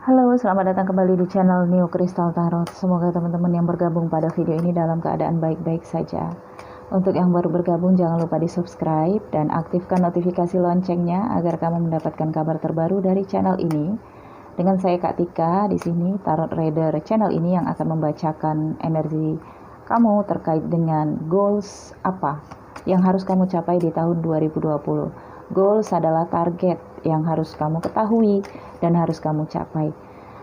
Halo, selamat datang kembali di channel Neo Crystal Tarot. Semoga teman-teman yang bergabung pada video ini dalam keadaan baik-baik saja. Untuk yang baru bergabung, jangan lupa di subscribe dan aktifkan notifikasi loncengnya agar kamu mendapatkan kabar terbaru dari channel ini. Dengan saya Kak Tika di sini, Tarot Reader channel ini yang akan membacakan energi kamu terkait dengan goals apa yang harus kamu capai di tahun 2020. Goals adalah target yang harus kamu ketahui dan harus kamu capai.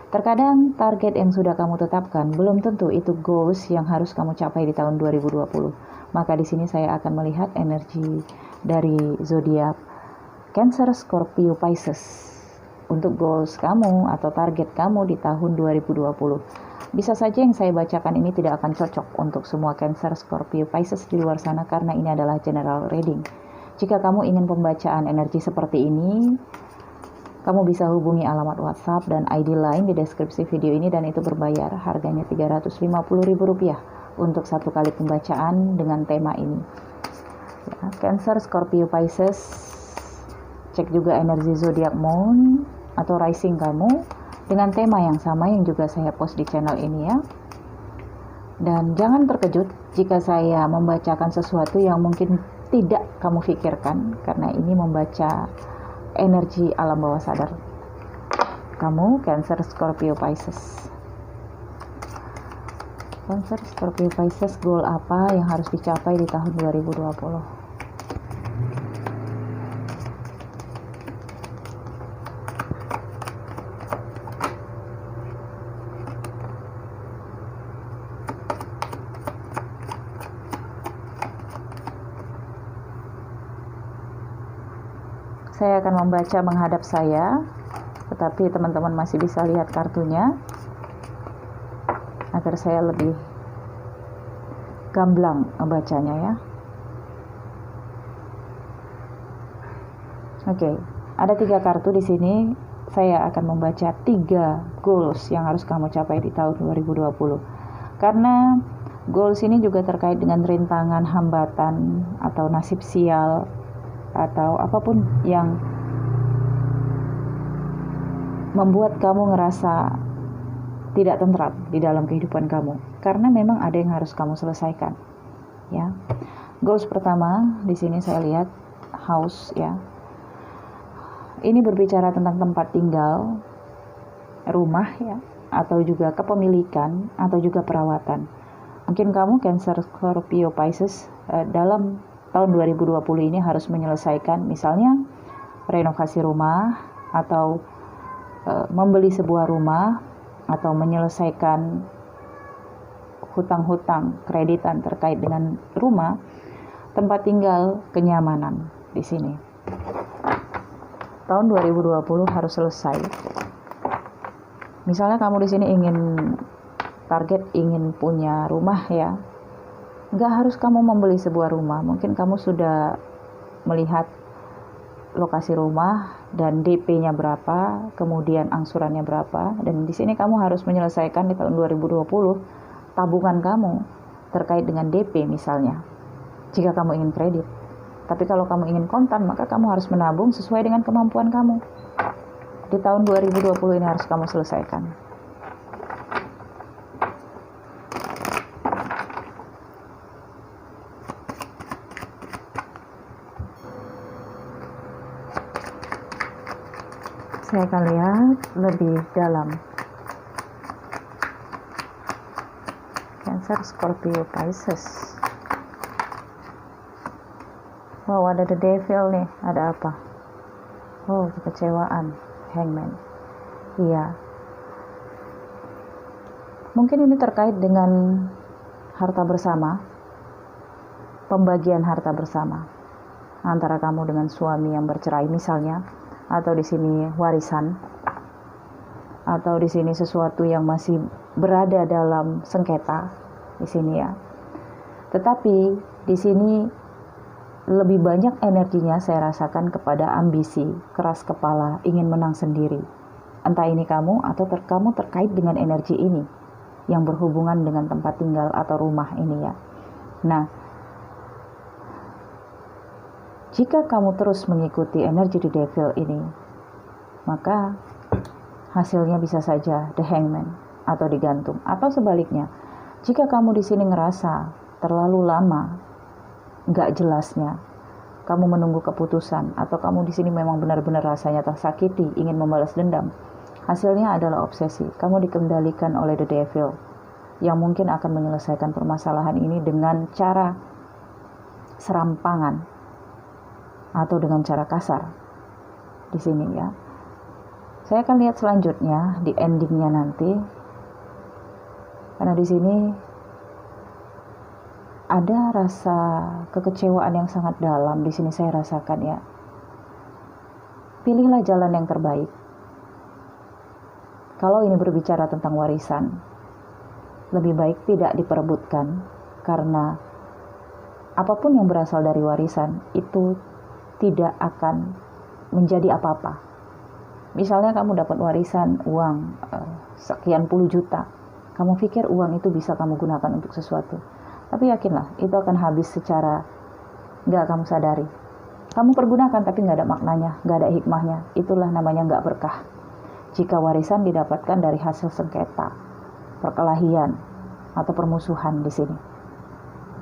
Terkadang target yang sudah kamu tetapkan belum tentu itu goals yang harus kamu capai di tahun 2020. Maka di sini saya akan melihat energi dari zodiak Cancer, Scorpio, Pisces untuk goals kamu atau target kamu di tahun 2020. Bisa saja yang saya bacakan ini tidak akan cocok untuk semua Cancer, Scorpio, Pisces di luar sana karena ini adalah general reading. Jika kamu ingin pembacaan energi seperti ini, kamu bisa hubungi alamat WhatsApp dan ID lain di deskripsi video ini dan itu berbayar. Harganya Rp350.000 untuk satu kali pembacaan dengan tema ini. Ya, Cancer, Scorpio, Pisces. Cek juga energi zodiak moon atau rising kamu dengan tema yang sama yang juga saya post di channel ini ya. Dan jangan terkejut jika saya membacakan sesuatu yang mungkin tidak kamu pikirkan, karena ini membaca energi alam bawah sadar kamu, Cancer, Scorpio, Pisces. Cancer, Scorpio, Pisces, goal apa yang harus dicapai di tahun 2020? Saya akan membaca menghadap saya, tetapi teman-teman masih bisa lihat kartunya agar saya lebih gamblang membacanya ya. Oke, ada 3 kartu di sini. Saya akan membaca 3 goals yang harus kamu capai di tahun 2020. Karena goals ini juga terkait dengan rintangan, hambatan, atau nasib sial, atau apapun yang membuat kamu ngerasa tidak tentram di dalam kehidupan kamu, karena memang ada yang harus kamu selesaikan ya. Goals pertama di sini saya lihat house ya. Ini berbicara tentang tempat tinggal, rumah ya, atau juga kepemilikan atau juga perawatan. Mungkin kamu Cancer, Scorpio, Pisces dalam tahun 2020 ini harus menyelesaikan misalnya renovasi rumah atau membeli sebuah rumah atau menyelesaikan hutang-hutang kreditan terkait dengan rumah, tempat tinggal, kenyamanan di sini. Tahun 2020 harus selesai. Misalnya kamu di sini ingin punya rumah ya. Nggak harus kamu membeli sebuah rumah, mungkin kamu sudah melihat lokasi rumah dan DP-nya berapa, kemudian angsurannya berapa, dan di sini kamu harus menyelesaikan di tahun 2020 tabungan kamu terkait dengan DP misalnya, jika kamu ingin kredit. Tapi kalau kamu ingin kontan, maka kamu harus menabung sesuai dengan kemampuan kamu. Di tahun 2020 ini harus kamu selesaikan. Saya akan lihat lebih dalam. Cancer, Scorpio, Pisces. Wow, ada the devil nih. Ada apa? Oh, kekecewaan. Hangman. Iya. Mungkin ini terkait dengan harta bersama, pembagian harta bersama antara kamu dengan suami yang bercerai misalnya, atau di sini warisan, atau di sini sesuatu yang masih berada dalam sengketa di sini ya. Tetapi di sini lebih banyak energinya saya rasakan kepada ambisi, keras kepala, ingin menang sendiri. Entah ini kamu atau kamu terkait dengan energi ini yang berhubungan dengan tempat tinggal atau rumah ini ya. Nah, jika kamu terus mengikuti energi The Devil ini, maka hasilnya bisa saja The Hangman atau digantung. Atau sebaliknya, jika kamu di sini ngerasa terlalu lama nggak jelasnya, kamu menunggu keputusan, atau kamu di sini memang benar-benar rasanya tersakiti, ingin membalas dendam, hasilnya adalah obsesi. Kamu dikendalikan oleh The Devil yang mungkin akan menyelesaikan permasalahan ini dengan cara serampangan atau dengan cara kasar di sini ya. Saya akan lihat selanjutnya di endingnya nanti, karena di sini ada rasa kekecewaan yang sangat dalam di sini saya rasakan ya. Pilihlah jalan yang terbaik. Kalau ini berbicara tentang warisan, lebih baik tidak diperebutkan, karena apapun yang berasal dari warisan itu tidak akan menjadi apa-apa. Misalnya kamu dapat warisan uang sekian puluh juta, kamu pikir uang itu bisa kamu gunakan untuk sesuatu. Tapi yakinlah, itu akan habis secara nggak kamu sadari. Kamu pergunakan tapi nggak ada maknanya, nggak ada hikmahnya. Itulah namanya nggak berkah. Jika warisan didapatkan dari hasil sengketa, perkelahian, atau permusuhan di sini.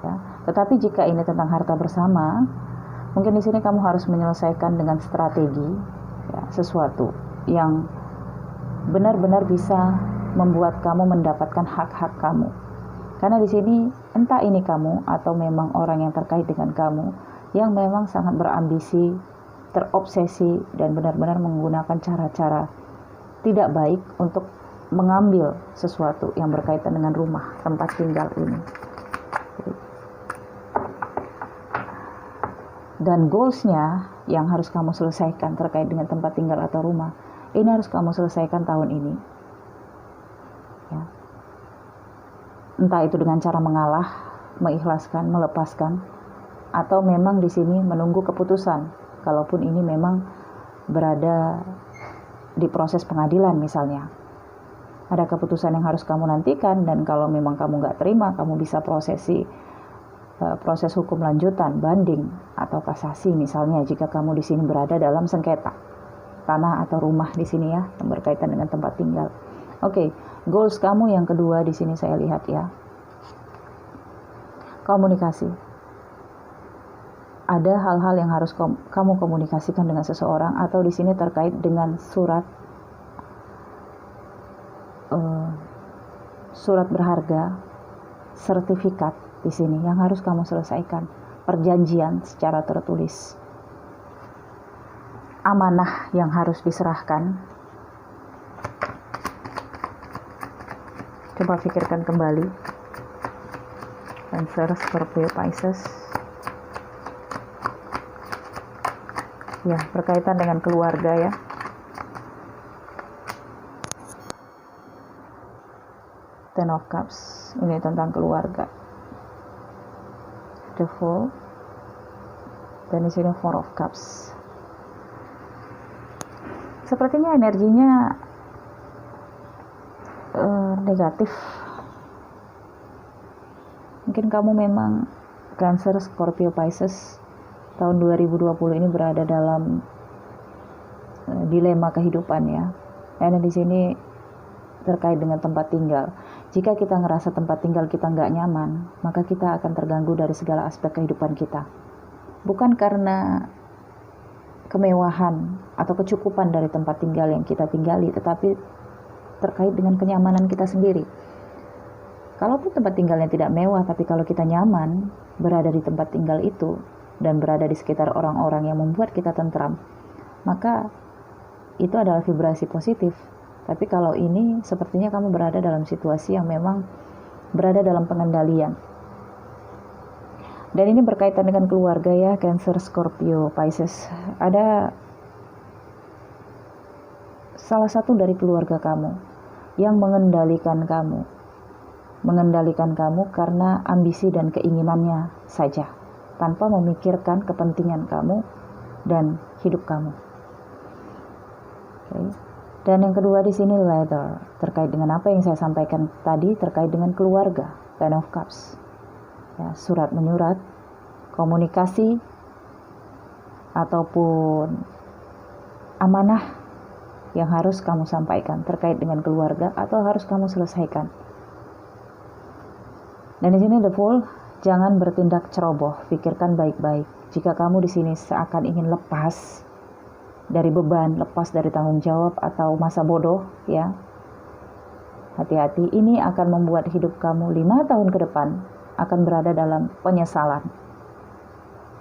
Ya. Tetapi jika ini tentang harta bersama, mungkin di sini kamu harus menyelesaikan dengan strategi, ya, sesuatu yang benar-benar bisa membuat kamu mendapatkan hak-hak kamu. Karena di sini entah ini kamu atau memang orang yang terkait dengan kamu yang memang sangat berambisi, terobsesi, dan benar-benar menggunakan cara-cara tidak baik untuk mengambil sesuatu yang berkaitan dengan rumah, tempat tinggal ini. Dan goals-nya yang harus kamu selesaikan terkait dengan tempat tinggal atau rumah, ini harus kamu selesaikan tahun ini. Ya. Entah itu dengan cara mengalah, mengikhlaskan, melepaskan, atau memang di sini menunggu keputusan. Kalaupun ini memang berada di proses pengadilan misalnya, ada keputusan yang harus kamu nantikan, dan kalau memang kamu nggak terima, kamu bisa proses hukum lanjutan, banding atau kasasi misalnya, jika kamu di sini berada dalam sengketa tanah atau rumah di sini ya, yang berkaitan dengan tempat tinggal. Oke, goals kamu yang kedua di sini saya lihat ya, komunikasi. Ada hal-hal yang harus kamu komunikasikan dengan seseorang, atau di sini terkait dengan surat berharga, sertifikat di sini yang harus kamu selesaikan, perjanjian secara tertulis, amanah yang harus diserahkan. Coba pikirkan kembali. Cancer, Scorpio, Pisces. Ya, berkaitan dengan keluarga ya. Ten of Cups, ini tentang keluarga. The Fool, dan di sini Four of Cups. Sepertinya energinya negatif. Mungkin kamu memang Cancer, Scorpio, Pisces tahun 2020 ini berada dalam dilema kehidupan ya. Karena di sini terkait dengan tempat tinggal. Jika kita ngerasa tempat tinggal kita nggak nyaman, maka kita akan terganggu dari segala aspek kehidupan kita. Bukan karena kemewahan atau kecukupan dari tempat tinggal yang kita tinggali, tetapi terkait dengan kenyamanan kita sendiri. Kalaupun tempat tinggalnya tidak mewah, tapi kalau kita nyaman berada di tempat tinggal itu dan berada di sekitar orang-orang yang membuat kita tentram, maka itu adalah vibrasi positif. Tapi kalau ini sepertinya kamu berada dalam situasi yang memang berada dalam pengendalian. Dan ini berkaitan dengan keluarga ya, Cancer, Scorpio, Pisces. Ada salah satu dari keluarga kamu yang mengendalikan kamu karena ambisi dan keinginannya saja, tanpa memikirkan kepentingan kamu dan hidup kamu. Okay. Dan yang kedua di sini letter, terkait dengan apa yang saya sampaikan tadi terkait dengan keluarga, Ten of Cups. Ya, surat menyurat, komunikasi, ataupun amanah yang harus kamu sampaikan terkait dengan keluarga atau harus kamu selesaikan. Dan di sini the Fool, jangan bertindak ceroboh, pikirkan baik-baik. Jika kamu di sini seakan ingin lepas dari beban, lepas dari tanggung jawab atau masa bodoh, ya, hati-hati, ini akan membuat hidup kamu 5 tahun ke depan akan berada dalam penyesalan.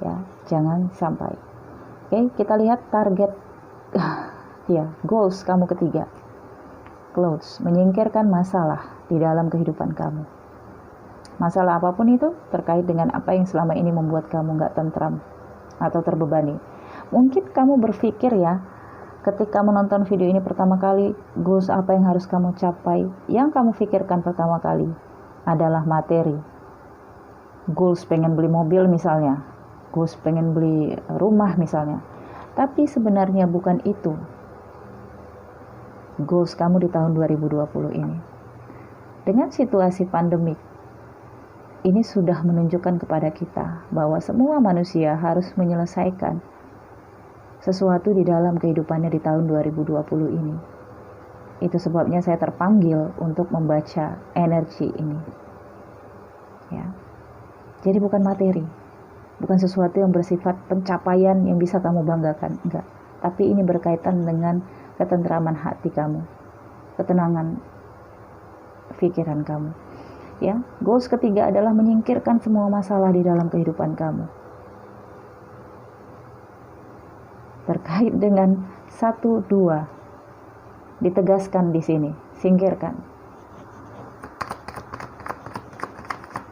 Ya, jangan sampai. Oke, kita lihat target ya, goals kamu ketiga. Close, menyingkirkan masalah di dalam kehidupan kamu. Masalah apapun itu terkait dengan apa yang selama ini membuat kamu gak tentram atau terbebani. Mungkin kamu berpikir ya, ketika menonton video ini pertama kali, goals apa yang harus kamu capai? Yang kamu pikirkan pertama kali adalah materi. Goals pengen beli mobil misalnya, goals pengen beli rumah misalnya. Tapi sebenarnya bukan itu goals kamu di tahun 2020 ini. Dengan situasi pandemik, ini sudah menunjukkan kepada kita bahwa semua manusia harus menyelesaikan sesuatu di dalam kehidupannya di tahun 2020 ini. Itu sebabnya saya terpanggil untuk membaca energi ini. Ya. Jadi bukan materi, bukan sesuatu yang bersifat pencapaian yang bisa kamu banggakan, enggak. Tapi ini berkaitan dengan ketentraman hati kamu, ketenangan pikiran kamu. Ya, goals ketiga adalah menyingkirkan semua masalah di dalam kehidupan kamu. Terkait dengan 1, 2, ditegaskan di sini, singkirkan.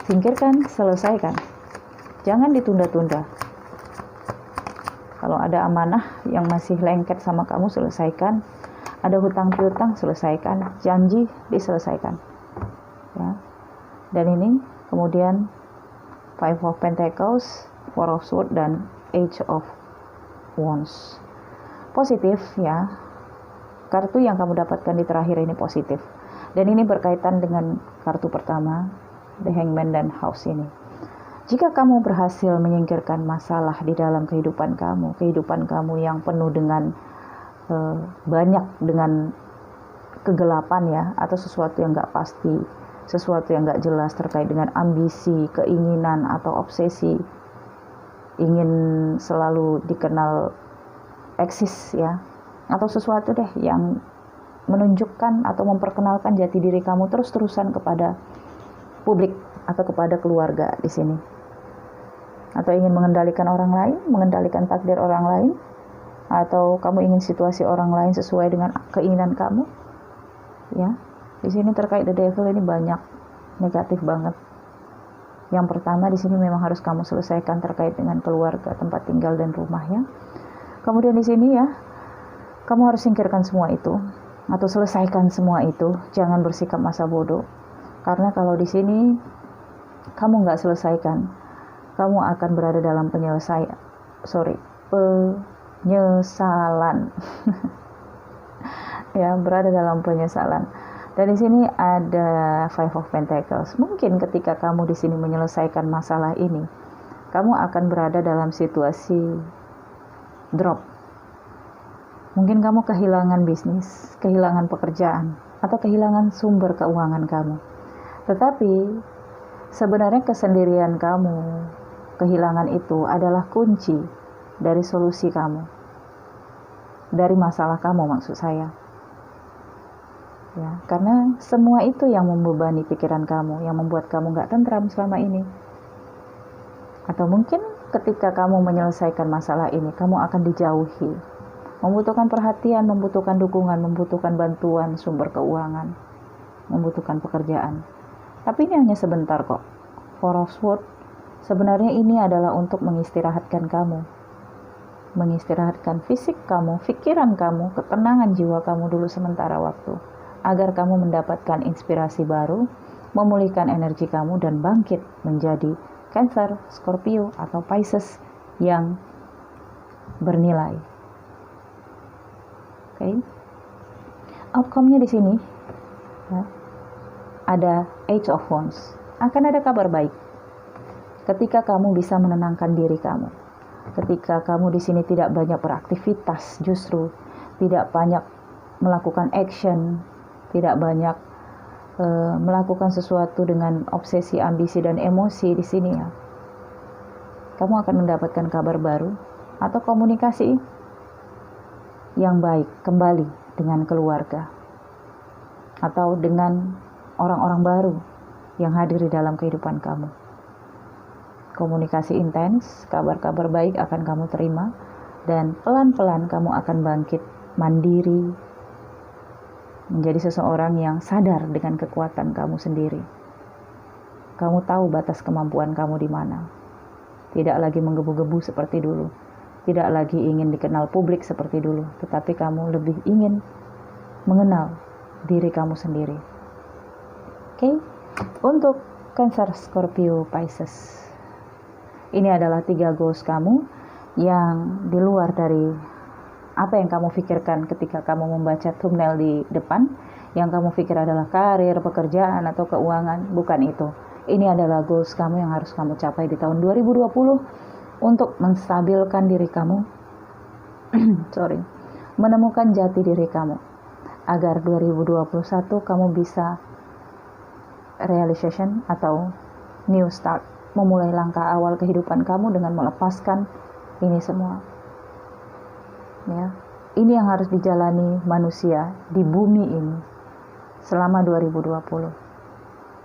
Singkirkan, selesaikan. Jangan ditunda-tunda. Kalau ada amanah yang masih lengket sama kamu, selesaikan. Ada hutang piutang, selesaikan. Janji, diselesaikan. Ya. Dan ini kemudian 5 of Pentacles, 4 of Swords, dan Age of Wands. Positif ya. Kartu yang kamu dapatkan di terakhir ini positif. Dan ini berkaitan dengan kartu pertama, The Hangman dan House ini. Jika kamu berhasil menyingkirkan masalah di dalam kehidupan kamu yang penuh dengan banyak dengan kegelapan ya, atau sesuatu yang gak pasti, sesuatu yang gak jelas terkait dengan ambisi, keinginan, atau obsesi, ingin selalu dikenal eksis ya, atau sesuatu deh yang menunjukkan atau memperkenalkan jati diri kamu terus-terusan kepada publik atau kepada keluarga di sini, atau ingin mengendalikan orang lain, mengendalikan takdir orang lain, atau kamu ingin situasi orang lain sesuai dengan keinginan kamu, ya. Di sini terkait The Devil ini banyak negatif banget. Yang pertama di sini memang harus kamu selesaikan terkait dengan keluarga, tempat tinggal dan rumahnya. Kemudian di sini ya, kamu harus singkirkan semua itu atau selesaikan semua itu. Jangan bersikap masa bodoh. Karena kalau di sini kamu nggak selesaikan, kamu akan berada dalam penyesalan. Ya, berada dalam penyesalan. Dan di sini ada 5 of Pentacles. Mungkin ketika kamu di sini menyelesaikan masalah ini, kamu akan berada dalam situasi drop. Mungkin kamu kehilangan bisnis, kehilangan pekerjaan, atau kehilangan sumber keuangan kamu. Tetapi sebenarnya kesendirian kamu, kehilangan itu adalah kunci dari solusi kamu, dari masalah kamu maksud saya. Ya, karena semua itu yang membebani pikiran kamu, yang membuat kamu gak tentram selama ini. Atau mungkin ketika kamu menyelesaikan masalah ini, kamu akan dijauhi, membutuhkan perhatian, membutuhkan dukungan, membutuhkan bantuan sumber keuangan, membutuhkan pekerjaan. Tapi ini hanya sebentar kok. 4 of Swords Sebenarnya ini adalah untuk mengistirahatkan kamu, mengistirahatkan fisik kamu, pikiran kamu, ketenangan jiwa kamu dulu sementara waktu, agar kamu mendapatkan inspirasi baru, memulihkan energi kamu dan bangkit menjadi Cancer, Scorpio, atau Pisces yang bernilai. Oke. Outcome-nya di sini ya, ada Age of Wands. Akan ada kabar baik ketika kamu bisa menenangkan diri kamu. Ketika kamu di sini tidak banyak beraktivitas, justru tidak banyak melakukan action, tidak banyak melakukan sesuatu dengan obsesi, ambisi, dan emosi di sini ya. Kamu akan mendapatkan kabar baru atau komunikasi yang baik kembali dengan keluarga atau dengan orang-orang baru yang hadir di dalam kehidupan kamu. Komunikasi intens, kabar-kabar baik akan kamu terima, dan pelan-pelan kamu akan bangkit mandiri, menjadi seseorang yang sadar dengan kekuatan kamu sendiri. Kamu tahu batas kemampuan kamu di mana. Tidak lagi menggebu-gebu seperti dulu. Tidak lagi ingin dikenal publik seperti dulu. Tetapi kamu lebih ingin mengenal diri kamu sendiri. Oke? Untuk Cancer, Scorpio, Pisces. Ini adalah 3 goals kamu yang di luar dari apa yang kamu pikirkan ketika kamu membaca thumbnail di depan. Yang kamu pikir adalah karir, pekerjaan, atau keuangan. Bukan itu. Ini adalah goals kamu yang harus kamu capai di tahun 2020 untuk menstabilkan diri kamu. Menemukan jati diri kamu. Agar 2021 kamu bisa realization atau new start. Memulai langkah awal kehidupan kamu dengan melepaskan ini semua. Ya, ini yang harus dijalani manusia di bumi ini selama 2020.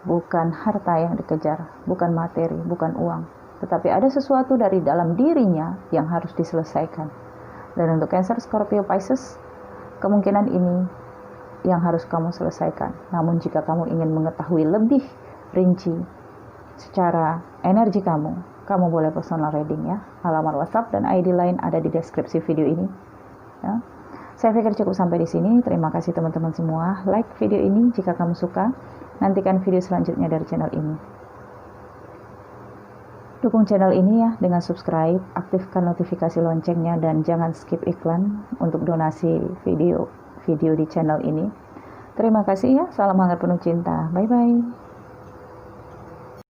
Bukan harta yang dikejar, bukan materi, bukan uang, tetapi ada sesuatu dari dalam dirinya yang harus diselesaikan. Dan untuk Cancer, Scorpio, Pisces, kemungkinan ini yang harus kamu selesaikan. Namun jika kamu ingin mengetahui lebih rinci secara energi kamu boleh personal reading ya. Halaman WhatsApp dan ID lain ada di deskripsi video ini. Ya. Saya pikir cukup sampai di sini. Terima kasih teman-teman semua. Like video ini jika kamu suka. Nantikan video selanjutnya dari channel ini. Dukung channel ini ya dengan subscribe, aktifkan notifikasi loncengnya, dan jangan skip iklan untuk donasi video di channel ini. Terima kasih ya. Salam hangat penuh cinta. Bye bye.